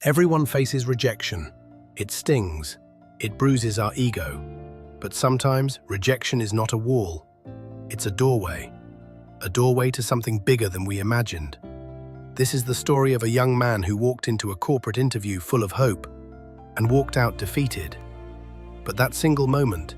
Everyone faces rejection. It stings. It bruises our ego. But sometimes rejection is not a wall. It's a doorway. A doorway to something bigger than we imagined. This is the story of a young man who walked into a corporate interview full of hope and walked out defeated. But that single moment,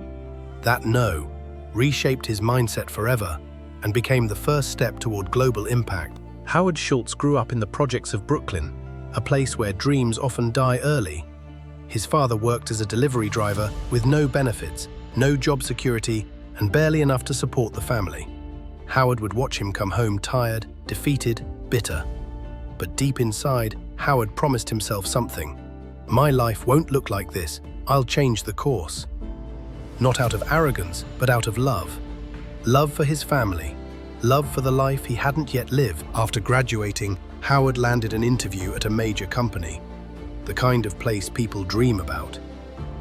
that no, reshaped his mindset forever and became the first step toward global impact. Howard Schultz grew up in the projects of Brooklyn, a place where dreams often die early. His father worked as a delivery driver with no benefits, no job security, and barely enough to support the family. Howard would watch him come home tired, defeated, bitter. But deep inside, Howard promised himself something. My life won't look like this. I'll change the course. Not out of arrogance, but out of love. Love for his family. Love for the life he hadn't yet lived. After graduating, Howard landed an interview at a major company, the kind of place people dream about.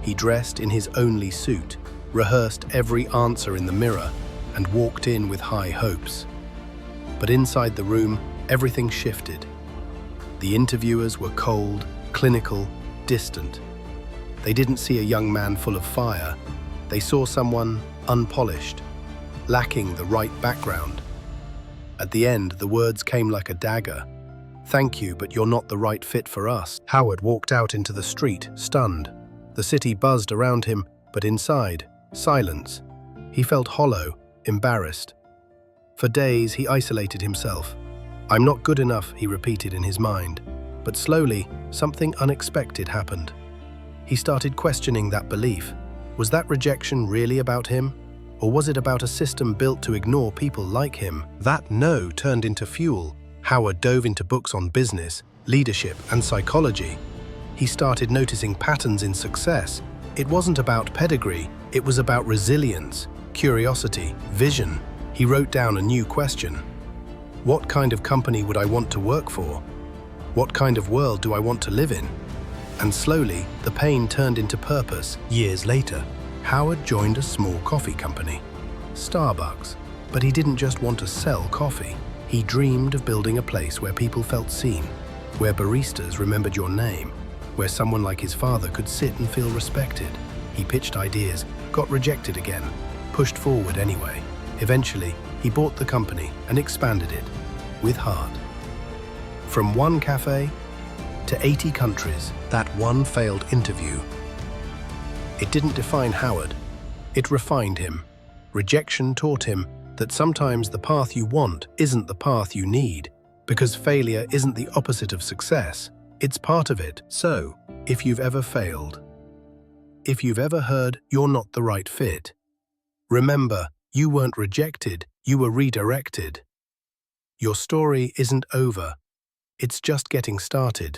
He dressed in his only suit, rehearsed every answer in the mirror, and walked in with high hopes. But inside the room, everything shifted. The interviewers were cold, clinical, distant. They didn't see a young man full of fire. They saw someone unpolished, lacking the right background. At the end, the words came like a dagger. "Thank you, but you're not the right fit for us." Howard walked out into the street, stunned. The city buzzed around him, but inside, silence. He felt hollow, embarrassed. For days, he isolated himself. "I'm not good enough," he repeated in his mind. But slowly, something unexpected happened. He started questioning that belief. Was that rejection really about him? Or was it about a system built to ignore people like him? That no turned into fuel. Howard dove into books on business, leadership, and psychology. He started noticing patterns in success. It wasn't about pedigree, it was about resilience, curiosity, vision. He wrote down a new question. What kind of company would I want to work for? What kind of world do I want to live in? And slowly, the pain turned into purpose. Years later, Howard joined a small coffee company, Starbucks. But he didn't just want to sell coffee. He dreamed of building a place where people felt seen, where baristas remembered your name, where someone like his father could sit and feel respected. He pitched ideas, got rejected again, pushed forward anyway. Eventually, he bought the company and expanded it, with heart. From one cafe to 80 countries, that one failed interview. It didn't define Howard, it refined him. Rejection taught him that sometimes the path you want isn't the path you need, because failure isn't the opposite of success, it's part of it. So, if you've ever failed, if you've ever heard you're not the right fit, remember, you weren't rejected, you were redirected. Your story isn't over, it's just getting started.